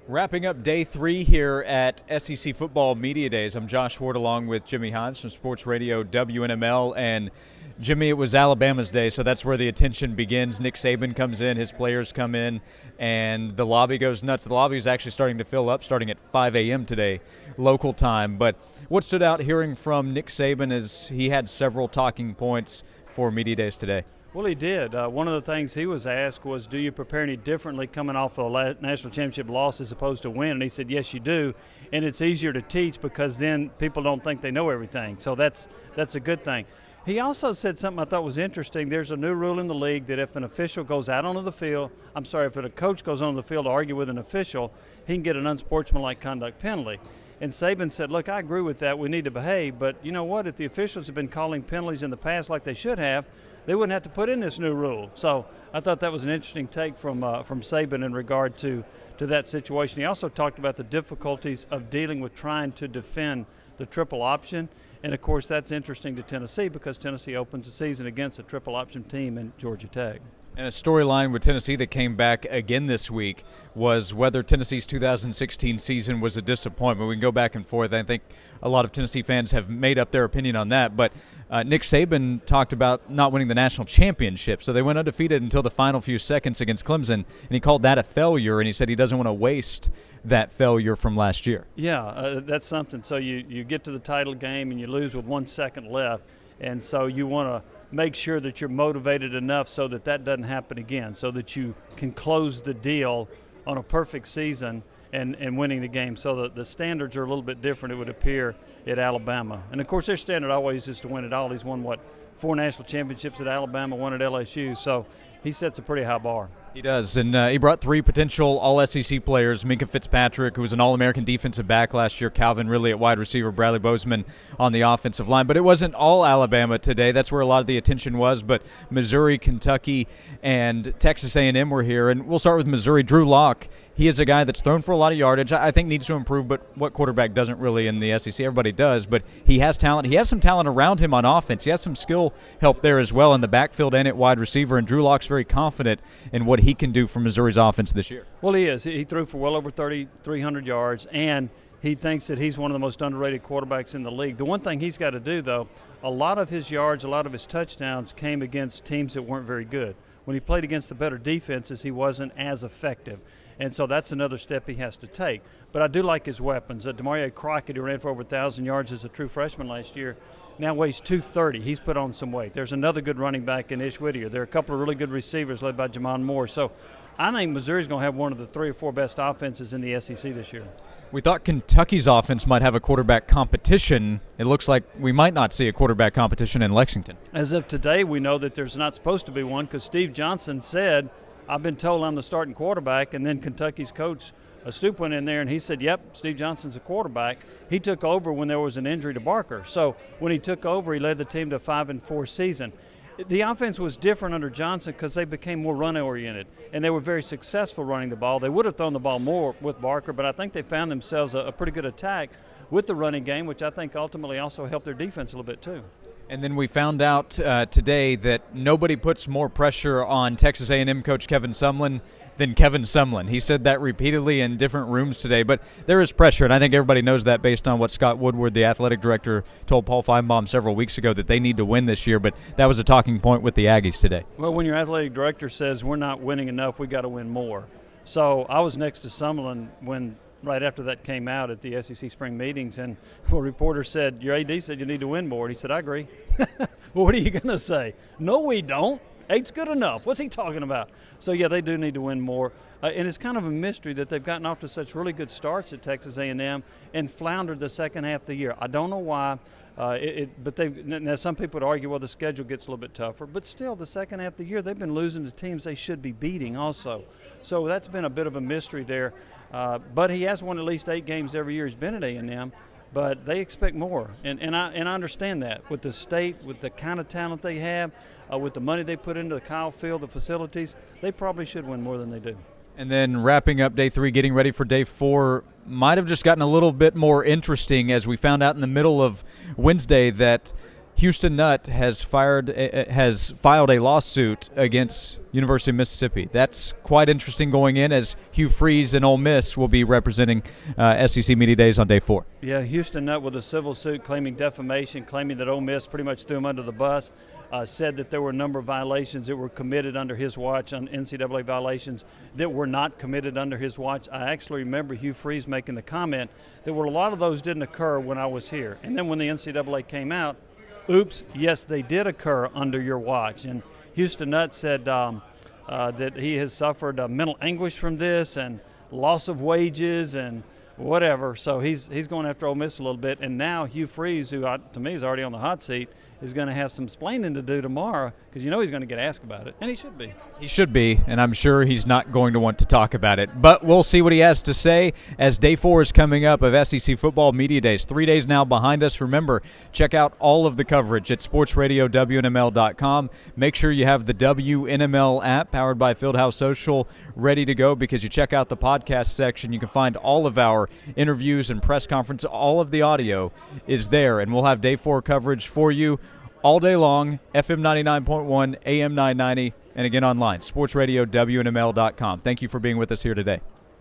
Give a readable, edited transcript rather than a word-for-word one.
Wrapping up day 3 here at SEC Football Media Days. I'm Josh Ward along with Jimmy Hyams from Sports Radio WNML. And Jimmy, it was Alabama's day, so that's where the attention begins. Nick Saban comes in, his players come in, and the lobby goes nuts. The lobby is actually starting to fill up starting at 5 a.m. today, local time. But what stood out hearing from Nick Saban is he had several talking points for Media Days today. Well, he did. One of the things he was asked was, do you prepare any differently coming off a national championship loss as opposed to win? And he said, yes, you do. And it's easier to teach because then people don't think they know everything. So that's a good thing. He also said something I thought was interesting. There's a new rule in the league that if an official goes out onto the field, if a coach goes onto the field to argue with an official, he can get an unsportsmanlike conduct penalty. And Saban said, look, I agree with that. We need to behave. But you know what? If the officials have been calling penalties in the past like they should have, they wouldn't have to put in this new rule. So I thought that was an interesting take from Saban in regard to that situation. He also talked about the difficulties of dealing with trying to defend the triple option. And, of course, that's interesting to Tennessee because Tennessee opens the season against a triple option team in Georgia Tech. And a storyline with Tennessee that came back again this week was whether Tennessee's 2016 season was a disappointment. We can go back and forth. I think a lot of Tennessee fans have made up their opinion on that. But Nick Saban talked about not winning the national championship. So they went undefeated until the final few seconds against Clemson, and he called that a failure, and he said he doesn't want to waste that failure from last year. Yeah, that's something. So you get to the title game and you lose with 1 second left, and so you want to make sure that you're motivated enough so that doesn't happen again, so that you can close the deal on a perfect season and winning the game. So the standards are a little bit different, it would appear, at Alabama. And, of course, their standard always is to win it all. He's won, 4 national championships at Alabama, 1 at LSU. So he sets a pretty high bar. He does, and he brought 3 potential All-SEC players, Minka Fitzpatrick, who was an All-American defensive back last year, Calvin Ridley at wide receiver, Bradley Bozeman on the offensive line. But it wasn't all Alabama today. That's where a lot of the attention was. But Missouri, Kentucky, and Texas A&M were here. And we'll start with Missouri. Drew Lock, he is a guy that's thrown for a lot of yardage. I think needs to improve, but what quarterback doesn't really in the SEC? Everybody does, but he has talent. He has some talent around him on offense. He has some skill help there as well in the backfield and at wide receiver, and Drew Lock's very confident in what he can do for Missouri's offense this year. Well, he is. He threw for well over 3,300 yards, and he thinks that he's one of the most underrated quarterbacks in the league. The one thing he's got to do, though, a lot of his yards, a lot of his touchdowns came against teams that weren't very good. When he played against the better defenses, he wasn't as effective. And so that's another step he has to take. But I do like his weapons. Demario Crockett, who ran for over 1,000 yards as a true freshman last year, now weighs 230. He's put on some weight. There's another good running back in Ish Whittier. There are a couple of really good receivers led by Jamon Moore. So I think Missouri's going to have one of the 3 or 4 best offenses in the SEC this year. We thought Kentucky's offense might have a quarterback competition. It looks like we might not see a quarterback competition in Lexington. As of today, we know that there's not supposed to be one because Steve Johnson said, I've been told I'm the starting quarterback, and then Kentucky's coach Stoop went in there and he said, yep, Steve Johnson's a quarterback. He took over when there was an injury to Barker. So when he took over, he led the team to a 5-4 season. The offense was different under Johnson because they became more run-oriented, and they were very successful running the ball. They would have thrown the ball more with Barker, but I think they found themselves a pretty good attack with the running game, which I think ultimately also helped their defense a little bit too. And then we found out today that nobody puts more pressure on Texas A&M coach Kevin Sumlin than Kevin Sumlin. He said that repeatedly in different rooms today, but there is pressure, and I think everybody knows that based on what Scott Woodward, the athletic director, told Paul Feinbaum several weeks ago, that they need to win this year, but that was a talking point with the Aggies today. Well, when your athletic director says we're not winning enough, we got to win more. So I was next to Sumlin right after that came out at the SEC spring meetings, and a reporter said, your AD said you need to win more. And he said, I agree. Well, what are you going to say? No, we don't. 8's good enough. What's he talking about? So, yeah, they do need to win more. And it's kind of a mystery that they've gotten off to such really good starts at Texas A&M and floundered the second half of the year. I don't know why. But now some people would argue, well, the schedule gets a little bit tougher. But still, the second half of the year, they've been losing to teams they should be beating also. So that's been a bit of a mystery there. But he has won at least 8 games every year he's been at A&M. But they expect more, and I understand that. With the state, with the kind of talent they have, with the money they put into the Kyle Field, the facilities, they probably should win more than they do. And then wrapping up day 3, getting ready for day 4, might have just gotten a little bit more interesting as we found out in the middle of Wednesday that Houston Nutt has filed a lawsuit against University of Mississippi. That's quite interesting going in, as Hugh Freeze and Ole Miss will be representing SEC Media Days on day 4. Yeah, Houston Nutt with a civil suit claiming defamation, claiming that Ole Miss pretty much threw him under the bus, said that there were a number of violations that were committed under his watch, on NCAA violations that were not committed under his watch. I actually remember Hugh Freeze making the comment that a lot of those didn't occur when I was here. And then when the NCAA came out, oops, yes, they did occur under your watch. And Houston Nutt said that he has suffered mental anguish from this and loss of wages and whatever. So he's going after Ole Miss a little bit. And now Hugh Freeze, who to me is already on the hot seat, is going to have some splaining to do tomorrow, because he's going to get asked about it, and he should be. He should be, and I'm sure he's not going to want to talk about it. But we'll see what he has to say as day 4 is coming up of SEC Football Media Days. 3 days now behind us. Remember, check out all of the coverage at sportsradiownml.com. Make sure you have the WNML app powered by Fieldhouse Social ready to go, because you check out the podcast section. You can find all of our interviews and press conference. All of the audio is there, and we'll have day 4 coverage for you all day long, FM 99.1, AM 990, and again online, sportsradiownml.com. Thank you for being with us here today.